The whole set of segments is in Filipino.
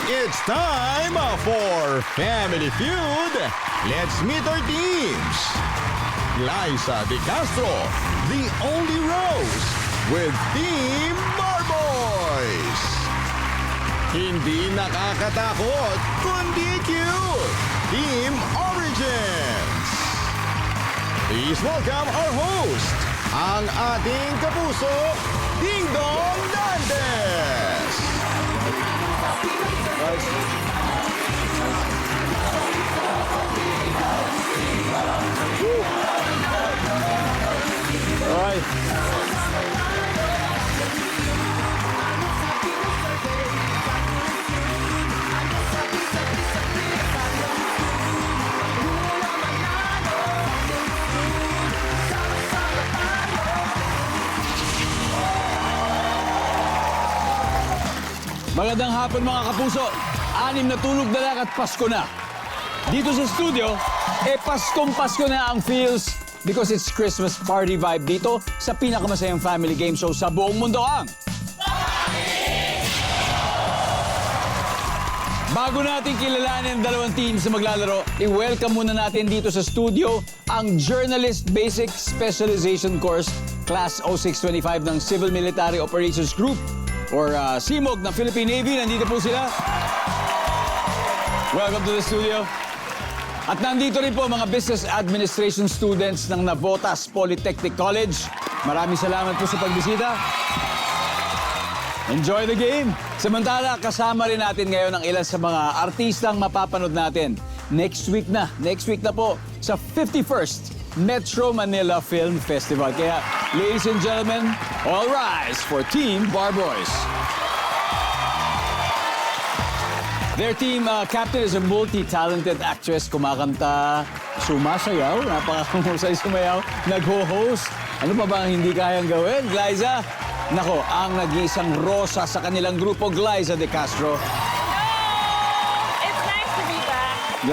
It's time for Family Feud. Let's meet our teams. Liza De Castro, the only Rose, with Team Barboys. Hindi nakakatakot, kundi cute. Team Origins. Please welcome our host, ang ating kapuso, Ding Dong Dantes. Magandang hapon mga kapuso. 6 na tulog na lang at Pasko na. Dito sa studio, Paskong-Pasko na ang feels because it's Christmas party vibe dito sa pinakamasayang family game show sa buong mundo ang... Bago natin kilalanin ang dalawang teams na maglalaro, i-welcome muna natin dito sa studio ang Journalist Basic Specialization Course Class 0625 ng Civil Military Operations Group or CMOG ng Philippine Navy. Nandito po sila. Welcome to the studio. At nandito rin po mga Business Administration students ng Navotas Polytechnic College. Maraming salamat po sa pagbisita. Enjoy the game! Samantala, kasama rin natin ngayon ang ilan sa mga artistang mapapanood natin. Next week na po sa 51st Metro Manila Film Festival. Kaya, ladies and gentlemen, all rise for Team Barboys. Their team captain is a multi-talented actress, kumakanta, sumasayaw, napakahusay sumayaw, nagho-host. Ano pa ba ang hindi kayang gawin, Glyza? Nako, ang nag-iisang rosa sa kanilang grupo, Glyza De Castro. Hello! It's nice to be back.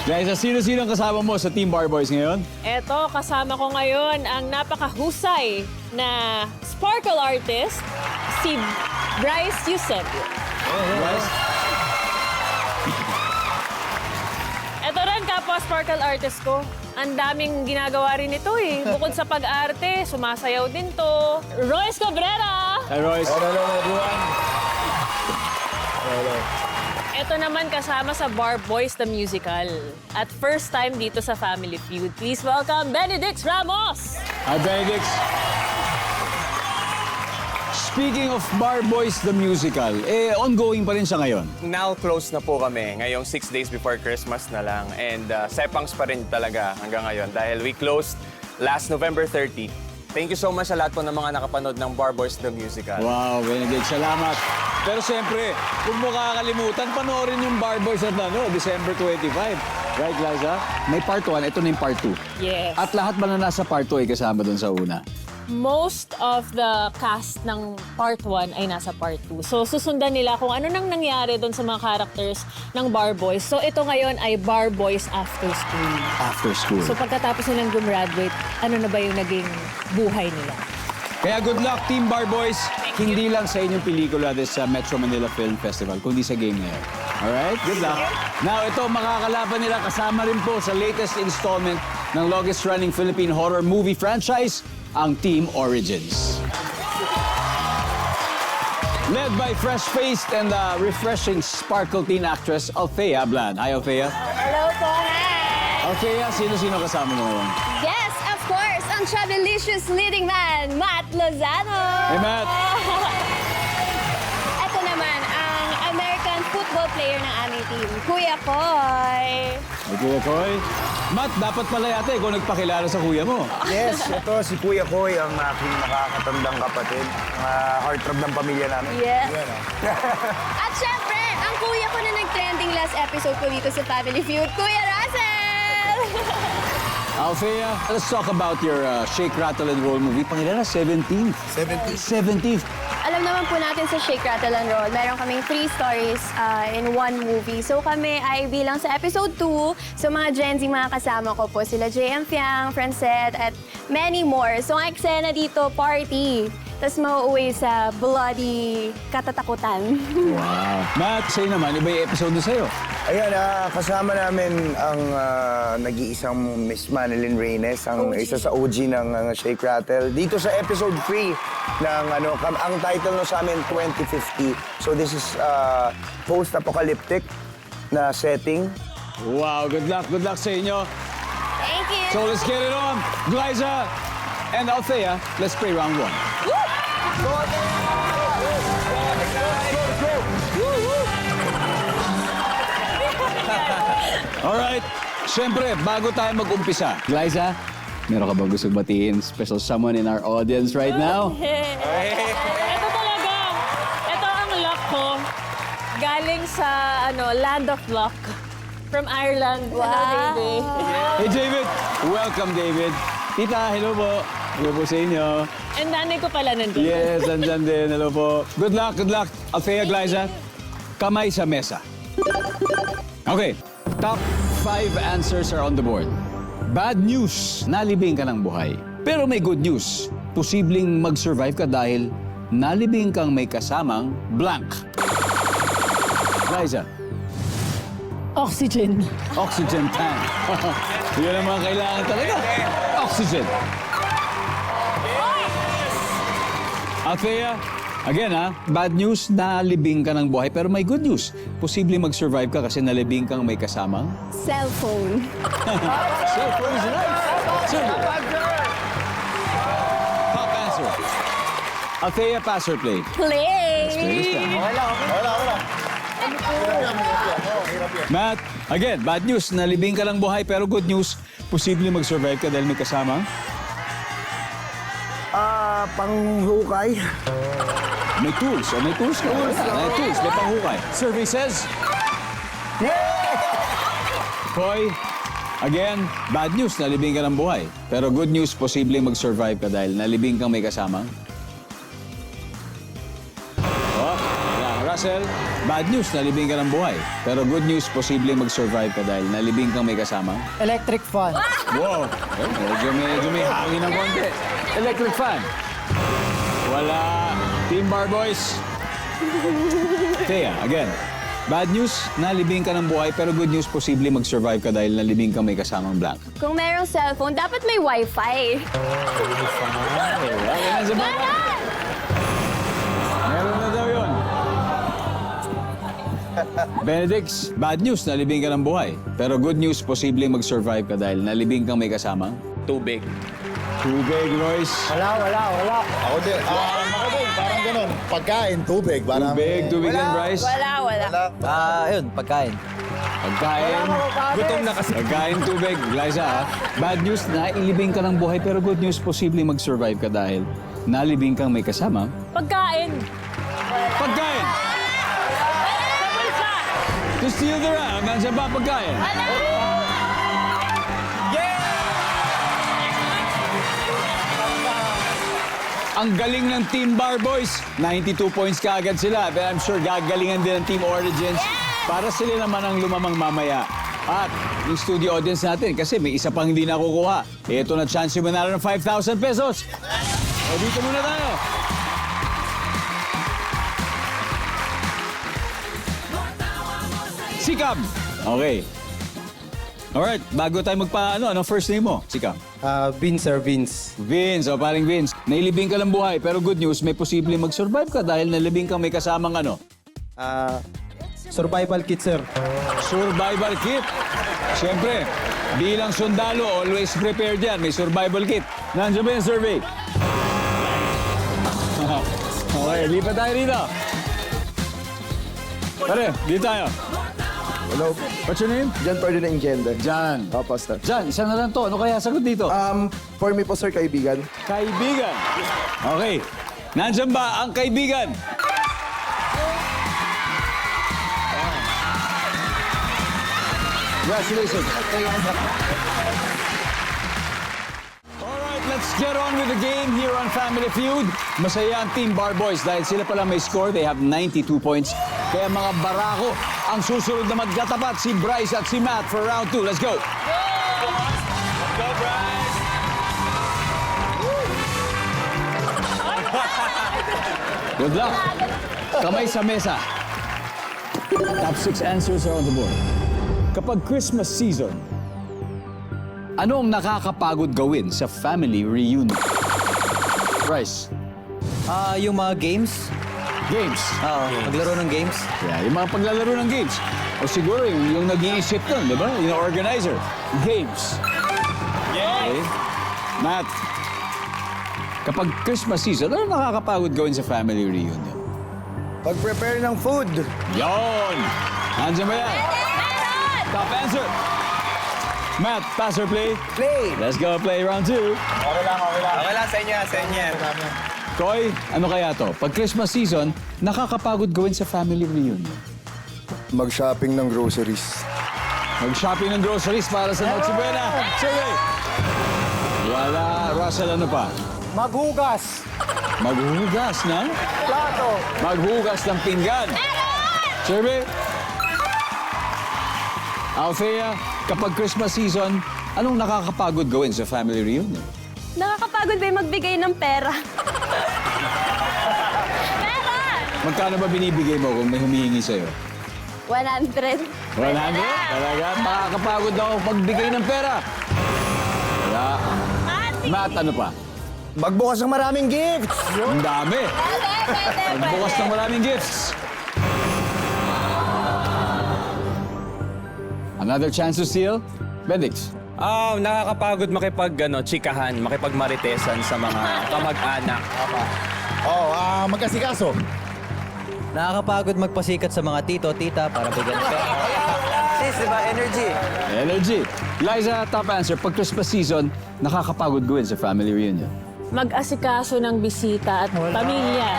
Glyza, sino-sino ang kasama mo sa Team Barboys ngayon? Eto, kasama ko ngayon ang napakahusay na sparkle artist, si Bryce Eusebio. Bryce? Eto rin, kapwa sparkle artist ko. Ang daming ginagawa rin ito eh. Bukod sa pag-arte, sumasayaw din to. Royce Cabrera! Hi, Royce. Hello, everyone. Hello. Ito naman kasama sa Barboys the Musical. At first time dito sa Family Feud. Please welcome Benedix Ramos! Hi, Benedix. Speaking of Barboys the Musical, ongoing pa rin siya ngayon. Now, close na po kami. Ngayong 6 days before Christmas na lang. And sepangs pa rin talaga hanggang ngayon dahil we closed last November 30. Thank you so much sa lahat po ng mga nakapanood ng Barboys the Musical. Wow, Benedict, salamat. Pero siyempre, kung makakalimutan, panoorin yung Barboys at December 25. Right, Liza? May part 1, ito na yung part 2. Yes. At lahat ba na nasa part 2 ay kasama doon sa una? Most of the cast ng part 1 ay nasa part 2. So, susundan nila kung ano nang nangyari doon sa mga characters ng Barboys. So, ito ngayon ay Barboys After School. After school. So, pagkatapos nilang gumraduate, ano na ba yung naging buhay nila? Kaya good luck, Team Barboys. Hindi lang sa inyong pelikula this Metro Manila Film Festival, kundi sa game na yan. Alright? Good luck. Now, ito, makakalaban nila kasama rin po sa latest installment ng longest-running Philippine horror movie franchise, ang Team Origins. Led by fresh-faced and refreshing sparkle teen actress, Althea Blan. Hi, Althea. Hello po, hi! Althea, sino-sino kasama mo ngayon? Yes, of course, ang Chubbilicious leading man, Matt Lozano! Hey, Matt! Ito naman, ang American football player ng aming team, Kuya Koy. Hey, Kuya Koy. Matt, dapat pala yata ikaw nagpakilala sa kuya mo. Yes, ito si Kuya Koy, ang aking nakakatandang kapatid. Heartthrob ng pamilya namin. Yes. Yan, At syempre, ang kuya ko na nag-trending last episode ko dito sa Family Feud, Kuya Russell! Althea, let's talk about your Shake, Rattle, and Roll movie. Pangilan na, 17th. 17th. Alam naman po natin sa Shake, Rattle, and Roll, meron kaming 3 stories in one movie. So kami ay bilang sa episode 2, so mga Gen Z mga kasama ko po, sila JM Fiang, Francet, at many more. So ang eksena dito, party. tapos mauuwi sa bloody katatakutan. Wow. Matt, sa'yo naman, iba yung episode na sa'yo. Ayan, kasama namin ang nag-iisang Miss Manilyn Reynes, ang isa sa OG ng Shake Rattle. Dito sa episode 3 ng ang title no sa amin 2050. So this is post-apocalyptic na setting. Wow, good luck sa inyo. Thank you! So let's get it on. Glyza and Althea, let's play round 1. Alright, syempre, bago tayo mag-umpisa. Glyza, meron ka bang gusto batiin? Special someone in our audience right now? Ito talaga. Ito ang luck ko. Galing sa Land of Luck. From Ireland. Wow. Hello, baby. Hey, David. Welcome, David. Tita, hello po. Hello po sa inyo. And nanay ko pala nandito. Yes, andyan din. Hello po. Good luck, good luck. Althea, Glyza, kamay sa mesa. Okay, top 5 answers are on the board. Bad news, nalibing ka ng buhay. Pero may good news, posibleng mag-survive ka dahil nalibing kang may kasamang blank. Glyza, Oxygen. oxygen tank. Yun ang mga kailangan talaga. Oxygen. Althea, again bad news, nalibing ka ng buhay. Pero may good news, posibleng mag-survive ka kasi nalibing kang may kasamang Cellphone. cellphone is right. Simple. Top answer. Althea, pass or play? Play! Matt, again, bad news, nalibing ka ng buhay. Pero good news, posibleng mag-survive ka dahil may kasamang Panghukay. may tools. O may tools ka. May tools, may panghukay. Survey says... Koy, again, bad news, nalibing ka ng buhay. Pero good news, posibleng mag-survive ka dahil nalibing kang may kasamang... Russell, bad news, nalibing ka ng buhay. Pero good news, posibleng mag-survive ka dahil nalibing kang may kasamang... Electric fan. Wow! Medyo may hangin ng konti. Electric fan. Wala. Team Bar Boys. Thea, again. Bad news, nalibing ka ng buhay. Pero good news, posibleng mag-survive ka dahil nalibing kang may kasamang blank. Kung merong cellphone, dapat may wifi. Meron na daw yun. Benedicts, bad news, nalibing ka ng buhay. Pero good news, posibleng mag-survive ka dahil nalibing kang may kasamang Tubig. tubig, Royce. Wala. Ako din, parang ganun. Pagkain, tubig. Parang, Tubig lang, Bryce. Wala. Yun, pagkain. Pagkain. Gutom na kasi. Pagkain, tubig. Glyza, Bad news, nailibing ka ng buhay. Pero good news, posibleng mag-survive ka dahil nalibing kang may kasamang Pagkain. pagkain. To steal the round, nandiyan ba ang pagkain? Ang galing ng Team Bar Boys. 92 points kaagad sila. But I'm sure gagalingan din ng Team Origins. Para sila naman ang lumamang mamaya. At yung studio audience natin, kasi may isa pang hindi nakukuha. Ito na chance yung manalo ng 5,000 pesos. O dito muna tayo. Sikam. Okay. Alright, bago tayo anong first name mo? Sikam. Vince, Sir Vince. Vince, o paring Vince. Nailibing ka ng buhay, pero good news, may posibleng mag-survive ka dahil nalibing kang may kasamang Survival kit, sir. survival kit. Siyempre, bilang sundalo, always prepared yan. May survival kit. Nandiyan ba yung survey? Okay, lipat tayo rito. Pare, dito tayo. Hello. What's your name? John Ferdinand Ingenda. Jan. Opo, sir. Jan, isa na lang to. Ano kaya sagot dito? For me po, sir, kaibigan. Kaibigan. Okay. Nandiyan ba ang kaibigan? Congratulations. Alright, let's get on with the game here on Family Feud. Masaya ang Team Bar Boys dahil sila pala may score. They have 92 points. Kaya mga barako ang susunod na magkatapat si Bryce at si Matt for round 2. Let's go! Go, Bryce! Good luck. Kamay sa mesa. Top 6 answers are on the board. Kapag Christmas season, ano ang nakakapagod gawin sa family reunion? Bryce, Yung mga games. games. Oo, maglaro ng games. Yeah, yung mga paglalaro ng games. O siguro yung nag-iisip nun, di ba? Yung organizer. Games. Okay. Matt, kapag Christmas season, ano nakakapagod gawin sa family reunion? Pag-prepare ng food. Yon! Nandiyan ba yan? Top answer. Matt, pass or play? Play. Let's go play round 2. Okay lang sa inyo, sa inyo. Koy, ano kaya to? Pag Christmas season, nakakapagod gawin sa family reunion. Mag-shopping ng groceries. Mag-shopping ng groceries para sa Noche Buena. Survey! Wala. Russell, ano pa? Maghugas. Maghugas ng? Plato. Maghugas ng pinggan. Survey? Althea, kapag Christmas season, anong nakakapagod gawin sa family reunion? Nakakapagod ba yung magbigay ng pera? Pera! Magkano ba binibigay mo kung may humihingi sa'yo? 100. 100? Talaga? Makakapagod daw magbigay ng pera. Wala. Matt, ano pa? Magbukas ng maraming gifts. Ang dami. Magbukas ng maraming gifts. Another chance to steal? Bendix. Nakakapagod chikahan, makipagmaritesan sa mga kamag-anak. Magkasikaso. Nakakapagod magpasikat sa mga tito, tita para bigyan ng pera. Sis, di ba? Energy. Energy. Liza, top answer. Pag Christmas season, nakakapagod gawin sa family reunion. Mag-asikaso ng bisita at pamilya.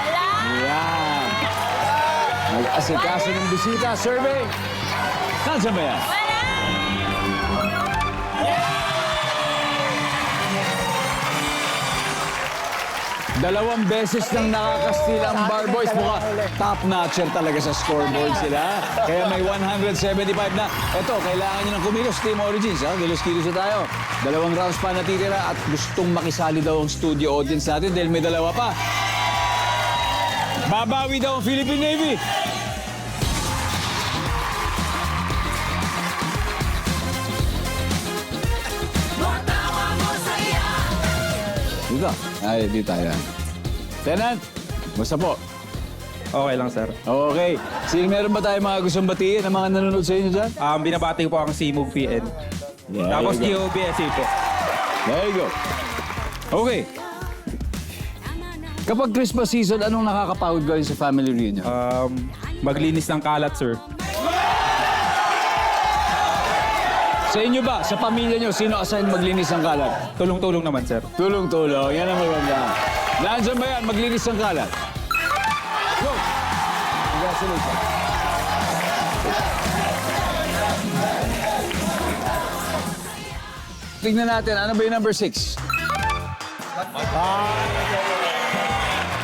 Yan. Mag-asikaso ng bisita. Survey. Nandiyan ba yan? Dalawang beses nang nakakastil ang Bar Boys. Mukha top-notcher talaga sa scoreboard sila. Kaya may 175 na. Ito, kailangan nyo ng kumilos, Team Origins. Kilos-kilos na tayo. 2 rounds pa natitira at gustong makisali daw ang studio audience natin dahil may 2 pa. Babawi daw ang Philippine Navy. Dito. Ay, dito tayo. Tenant, musta po? Okay lang, sir. Okay. Sige, meron ba tayo mga gustong batiin ng mga nanonood sa inyo dyan? Binabati ko po ang C-Move PN. Yeah, Tapos there you go. GOBSA po. There you go. Okay. Kapag Christmas season, anong nakakapagod gawin sa family reunion? Maglinis ng kalat, sir. Sa inyo ba, sa pamilya nyo, sino assign maglinis ng kalat? Tulong-tulong naman, sir. Tulong-tulong. Yan ang maganda. Nandiyan ba yan, maglinis ng kalat? Go! Congratulations. Tingnan natin, ano ba yung number 6?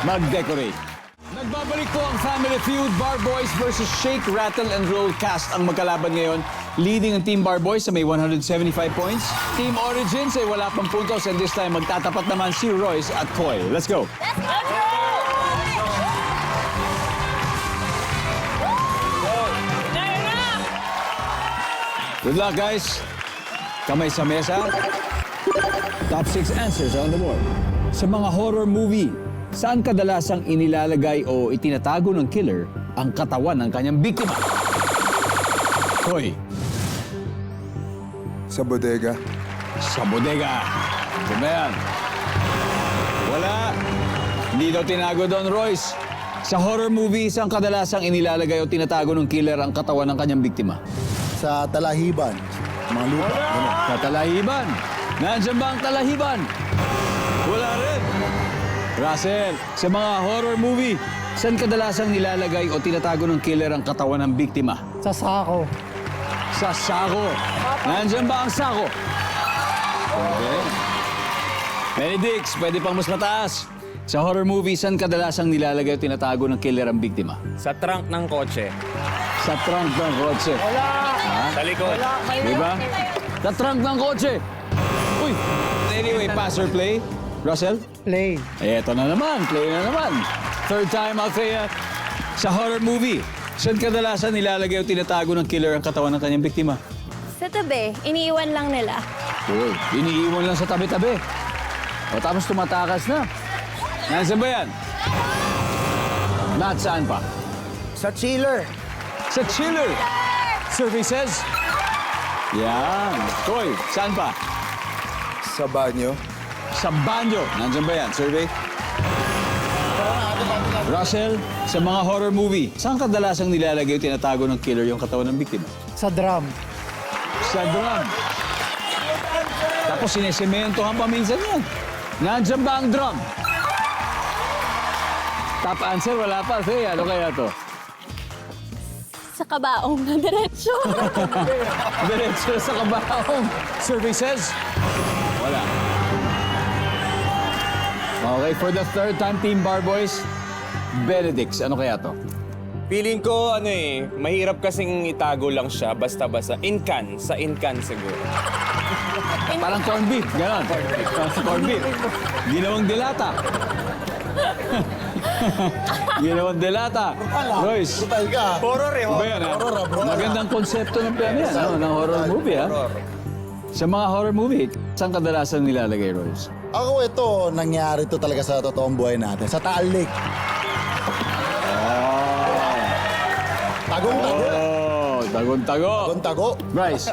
Mag-decorate. Nagbabalik po ang Family Feud, Bar Boys versus Shake, Rattle, and Roll cast ang magkalaban ngayon. Leading ang Team Bar Boys sa may 175 points. Team Origins ay wala pang puntos and this time magtatapat naman si Royce at Koy. Let's go! Good luck, guys. Kamay sa mesa. Top 6 answers are on the board. Sa mga horror movie, saan kadalasang inilalagay o itinatago ng killer ang katawan ng kanyang biktima? Koy. Sa bodega. Sa bodega. Diba yan? Wala. Hindi daw tinago doon, Royce. Sa horror movie, saan kadalasang inilalagay o tinatago ng killer ang katawan ng kanyang biktima? Sa talahiban. Mga lupa. Ganun. Sa talahiban. Nandiyan ba ang talahiban? Wala rin. Russell, sa mga horror movie, saan kadalasang nilalagay o tinatago ng killer ang katawan ng biktima? Sa sako. Sa sako. Nandiyan ba ang sako? Okay. Benedix, pwede pang mas mataas. Sa horror movie, saan kadalasang nilalagay o tinatago ng killer ang biktima? Sa trunk ng kotse. Sa trunk ng kotse. Sa likod. Di ba? Sa trunk ng kotse. Uy! Anyway, pass or play? Russell? Play. Eto na naman. Play na naman. Third time, Althea. Sa horror movie, saan kadalasan nilalagay o tinatago ng killer ang katawan ng kanyang biktima? Sa tabi, iniiwan lang nila. Uy, iniiwan lang sa tabi-tabi. O tapos tumatakas na. Nasaan ba yan? Matt, saan pa? Sa chiller. Sa chiller. Survey says? Yan. Koy, saan pa? Sa banyo. Sa banyo. Nandiyan ba yan? Survey? Russell, sa mga horror movie, saan kadalasang nilalagay o tinatago ng killer yung katawan ng biktima? Sa drum. Sa drum. Tapos sinesementohan pa minsan yan. Nandiyan ba ang drum? Top answer, wala pa. Faye, ano kaya to? Sa kabaong na diretsyo. Diretso sa kabaong. Survey says? Wala. Okay, for the third time, Team Bar Boys, Benedicts, ano kaya to? Feeling ko, mahirap kasing itago lang siya, basta-basta. Sa in-can siguro. Parang corned beef, gano'n. Corned beef. Ginawang delata. Ginawang delata. Royce, Total ka. Horror ba yan, ha? Magandang konsepto ng plano yan, ano, ng horror movie, ha? Sa mga horror movie, saan kadalasan nilalagay, Royce? Ako ito, nangyari to talaga sa totoong buhay natin. Sa Taal Lake. Tagong-tago. Oh, tagon-tago. Tagong-tago. Bryce,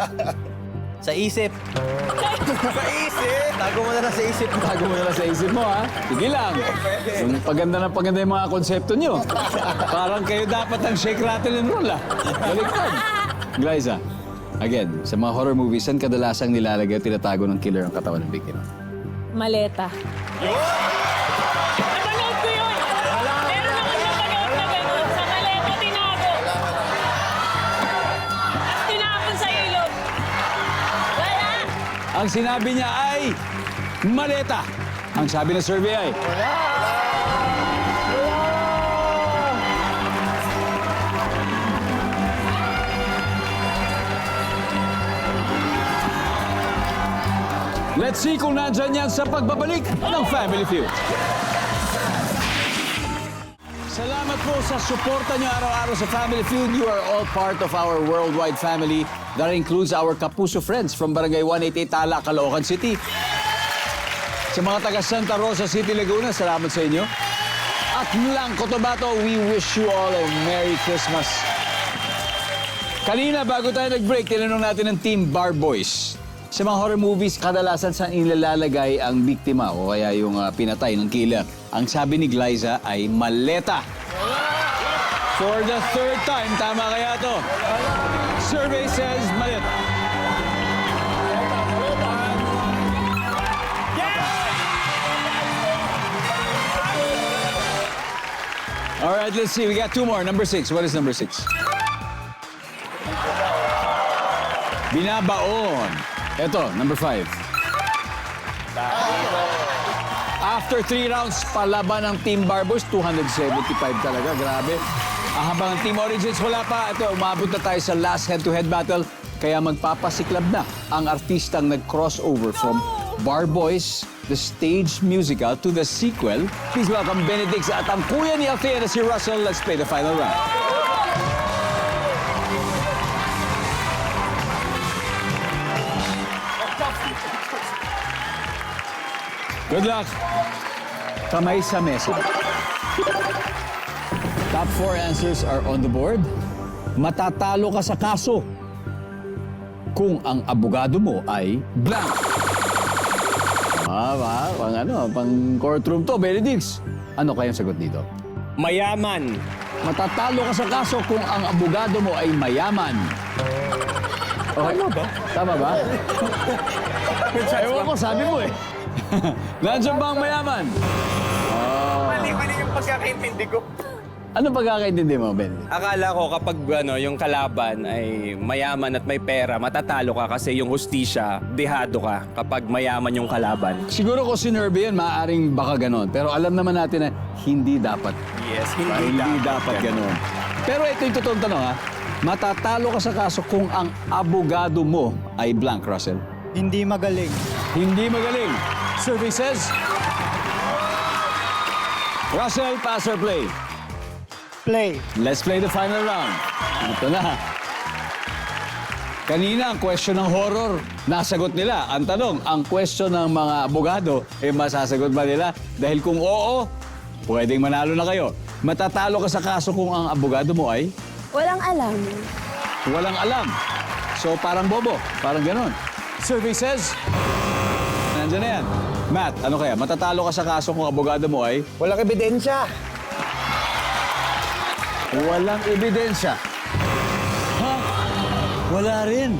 Sa isip. Sa isip! Tago mo na lang sa isip. tago mo na lang sa isip mo, ha? Sige lang. Yung paganda yung mga konsepto nyo. Parang kayo dapat ang shake, rattle, and roll, ha? Baliktad. Glyza, again, sa mga horror movies, saan kadalasang nilalagay at tinatago ng killer ang katawan ng biktima? Maleta. Napanood ko yun! Meron naman napanood na gano'n. Sa maleta tinago. At tinapon sa ilog. Wala! Ang sinabi niya ay maleta. Ang sabi ng survey ay... Let's see kung nandyan yan sa pagbabalik ng Family Feud. Salamat po sa suporta niyo araw-araw sa Family Feud. You are all part of our worldwide family. That includes our Kapuso friends from Barangay 188 Tala, Caloocan City. Sa mga taga Santa Rosa City, Laguna, salamat sa inyo. At Mlang Cotabato, we wish you all a Merry Christmas. Kanina, bago tayo nag-break, tinanong natin ng Team Bar Boys. Sa mga horror movies, kadalasan saan inilalagay ang biktima o kaya yung pinatay ng killer. Ang sabi ni Glyza ay maleta. For the third time, tama kaya to? Survey says maleta. All right, let's see. We got two more. Number 6. What is number 6? Binabaon. Ito, number 5. After 3 rounds, palaban ng Team Barbos, 275 talaga, grabe. Habang ang Team Origins wala pa, ito, umabot na tayo sa last head-to-head battle. Kaya magpapasiklab na ang artistang nag-crossover from Bar Boys, the stage musical, to the sequel. Please welcome Benedicts at ang kuya ni Althea na si Russell. Let's play the final round. Good luck. Kamay sa mesa. Top 4 answers are on the board. Matatalo ka sa kaso kung ang abogado mo ay blank. Pang courtroom to, Benedicts. Ano kayang sagot dito? Mayaman. Matatalo ka sa kaso kung ang abogado mo ay mayaman. Okay. Tama ba? Tama ba? Ewan ko, sabi mo eh. Nandiyan ba ang mayaman? Mali yung pagkakaintindi ko. Ano pagkakaintindi mo, Ben? Akala ko kapag yung kalaban ay mayaman at may pera, matatalo ka kasi yung hustisya, dehado ka kapag mayaman yung kalaban. Siguro ko si Nerby yan, maaaring baka ganon. Pero alam naman natin na hindi dapat. Yes, Hindi dapat ganon. Pero ito yung totoong tanong, ha? Matatalo ka sa kaso kung ang abogado mo ay blank, Russell. Hindi magaling. Hindi magaling. Survey says... Russell, pass or play? Play. Let's play the final round. Ito na. Kanina, ang question ng horror, nasagot nila. Ang tanong, ang question ng mga abogado, masasagot ba nila? Dahil kung oo, pwedeng manalo na kayo. Matatalo ka sa kaso kung ang abogado mo ay Walang alam. walang alam. So, parang bobo. Parang ganon. Survey says, nandiyan na yan. Matt, ano kaya? Matatalo ka sa kaso kung abogado mo ay Walang ebidensya. walang ebidensya. Ha? Wala rin.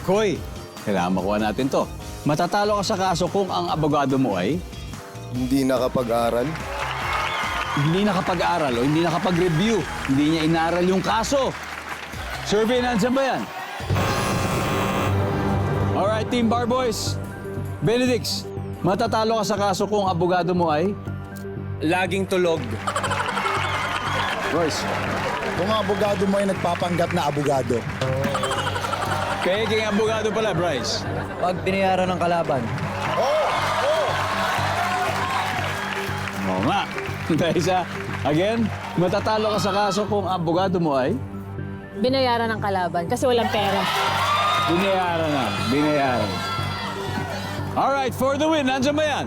Koy, kailangan makuha natin to. Matatalo ka sa kaso kung ang abogado mo ay Hindi nakapag-aral. hindi nakapag-aral o hindi nakapag-review. Hindi niya inaral yung kaso. Survey, nandiyan ba yan? Alright, Team Bar Boys. Benedix, matatalo ka sa kaso kung abogado mo ay Laging tulog. Royce. Kung ang abogado mo ay nagpapanggap na abogado. Kaya king abogado pala, Bryce. Pag binayaran ng kalaban. Oo nga. Isa, again, matatalo ka sa kaso kung abogado mo ay Binayaran ng kalaban kasi walang pera. binayaran na. Binayaran. Alright, for the win, nandiyan ba yan?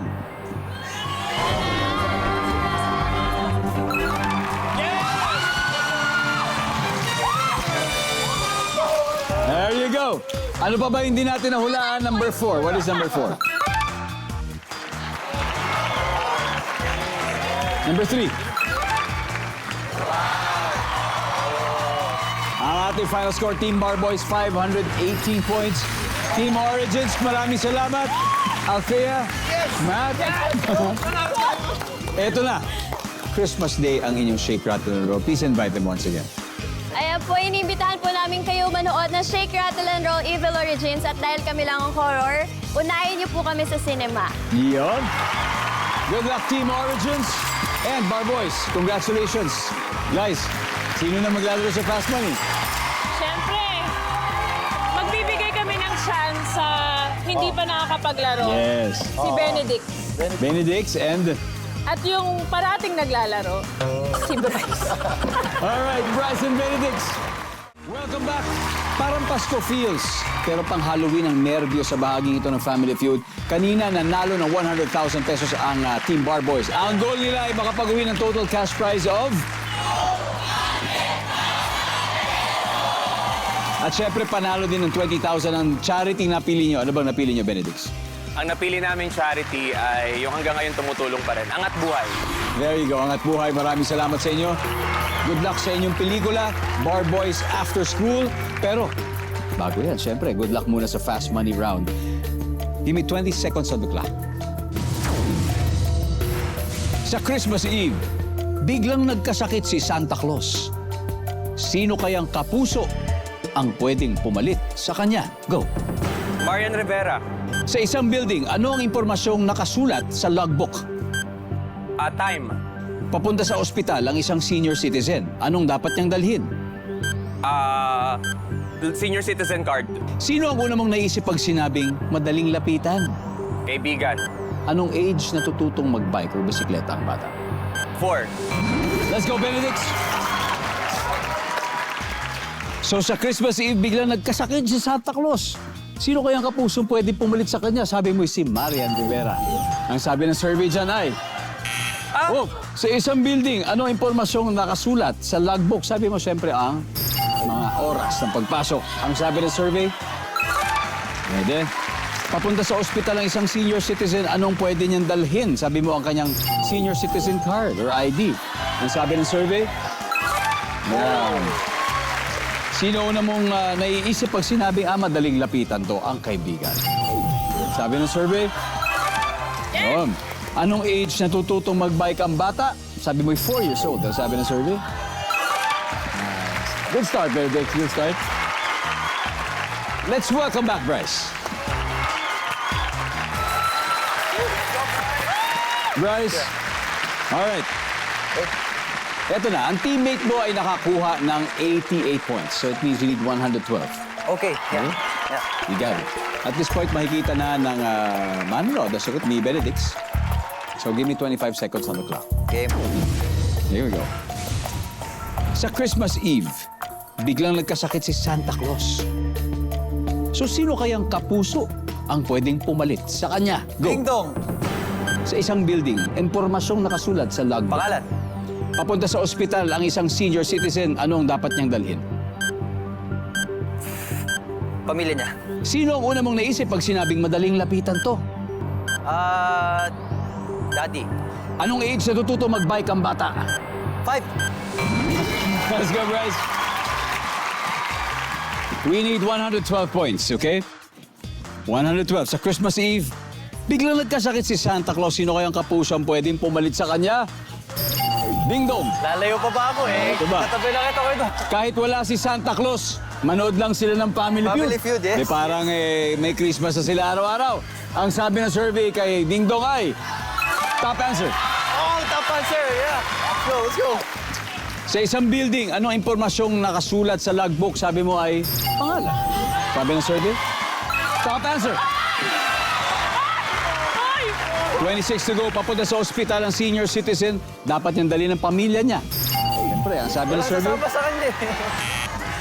There you go. Ano pa ba hindi natin nahulaan? Number 4. What is number 4? Number 3. Ang ating final score, Team Bar Boys, 518 points. Team Origins, maraming salamat. Althea, Matt. Eto na. Christmas Day ang inyong Shake, Rattle, and Roll. Please invite them once again. Ayan po, inimbitahan po namin kayo manood ng Shake, Rattle, and Roll Evil Origins at dahil kami lang ang horror, unahin niyo po kami sa cinema. Yon. Good luck, Team Origins and Bar Boys. Congratulations. Guys, sino na maglalaro sa Fast Money? Siyempre, magbibigay kami ng chance sa hindi pa nakakapaglaro. Yes. Si Benedict. Benedix and... At yung parating naglalaro, si Bryce. All right, Bryce and Benedix. Welcome back. Parang Pasko feels, pero pang Halloween ang nerbyo sa bahaging ito ng Family Feud. Kanina, nanalo ng 100,000 pesos ang Team Bar Boys. Ang goal nila ay makapag-uwi ng total cash prize of... At syempre, panalo din ng 20,000 ang charity na napili nyo. Ano bang napili nyo, Benedix? Ang napili namin charity ay yung hanggang ngayon tumutulong pa rin, Angat Buhay. There you go, Angat Buhay. Maraming salamat sa inyo. Good luck sa inyong pelikula, Bar Boys After School. Pero, bago yan, syempre, good luck muna sa Fast Money Round. Give me 20 seconds on the clock. Sa Christmas Eve, biglang nagkasakit si Santa Claus. Sino kayang kapuso ang pwedeng pumalit sa kanya? Go! Marian Rivera. Sa isang building, ano ang impormasyong nakasulat sa logbook? Time. Papunta sa ospital ang isang senior citizen. Anong dapat niyang dalhin? Senior citizen card. Sino ang una mong naisip pag sinabing madaling lapitan? Kaibigan. Anong age natututong magbike o bisikleta ang bata? 4. Let's go, Benedict! So sa Christmas Eve, biglang nagkasakit si Santa Claus. Sino kayang kapusong pwede pumalit sa kanya? Sabi mo si Marian Rivera. Ang sabi ng survey dyan ay... Oh, sa isang building, ano ang impormasyong nakasulat sa logbook? Sabi mo siyempre ang mga oras ng pagpasok. Ang sabi ng survey? Pwede. Papunta sa ospital ang isang senior citizen, anong pwede niyang dalhin? Sabi mo ang kanyang senior citizen card or ID. Ang sabi ng survey? Yan. Sino una mong naiisip pag sinabing, madaling lapitan to, ang kaibigan? Sabi ng survey? Anong age natututong magbike ang bata? Sabi mo, 4 years old. Ang sabi ng survey? Good start, Benedict. Good start. Let's welcome back, Bryce. Bryce. All right. Eto na, ang teammate mo ay nakakuha ng 88 points. So it means you need 112. Okay. Yeah. You got it. At this point, makikita na ng Manro, the sagot ni Benedict. So give me 25 seconds on the clock. Game. Here we go. Sa Christmas Eve, biglang nagkasakit si Santa Claus. So sino kayang kapuso ang pwedeng pumalit sa kanya? Go. Ding dong. Sa isang building, impormasyong nakasulat sa logbook. Pangalan. Papunta sa ospital ang isang senior citizen, ano ang dapat niyang dalhin? Pamilya niya. Sino ang una mong naisip pag sinabing madaling lapitan to? Daddy. Anong age natututo mag-bike ang bata? 5. Let's go, Bryce. We need 112 points, okay? 112. Sa Christmas Eve, biglang nagkasakit si Santa Claus. Sino kayang kapuso ang pwedeng pumalit sa kanya? Ding dong. Lalayo pa ba ako eh? Diba? Katabi lang ito ko ito. Kahit wala si Santa Claus, manood lang sila ng Family Feud. Family Feud, yes. Di parang may Christmas na sila araw-araw. Ang sabi ng survey kay Ding Dong ay, top answer. Oh, top answer. Yeah. Let's go. Sa isang building, ano ang impormasyong nakasulat sa logbook? Sabi mo ay pangalan. Sabi ng survey? Top answer. 26 to go. Papunta sa ospital ang senior citizen. Dapat niyang dali ng pamilya niya. Siyempre, ang sabi ng survey? Kasama sa kanya.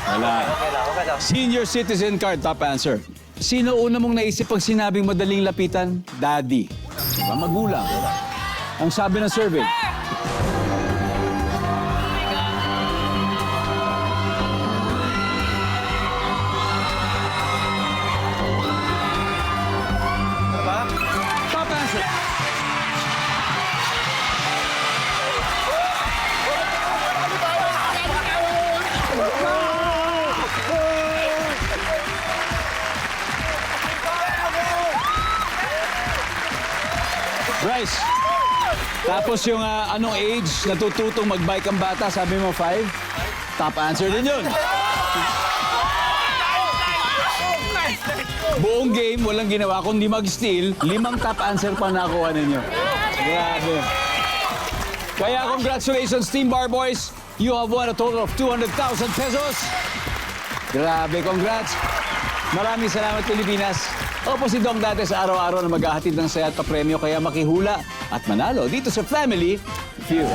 Wala. Okay lang. Senior citizen card, top answer. Sino una mong naisip pag sinabing madaling lapitan? Daddy. Diba? Magulang. Ang sabi ng survey? Top answer. Bryce, tapos yung anong age natututong mag-bike ang bata, sabi mo 5? Top answer din yun. Buong game, walang ginawa kundi mag-steal. 5 top answer pa nakuha ninyo. Grabe. Kaya congratulations, Team Bar Boys. You have won a total of 200,000 pesos. Grabe, congrats. Maraming salamat, Pilipinas. Opo si Dong dati sa araw-araw na maghahatid ng saya at papremyo, kaya makihula at manalo dito sa Family Feud.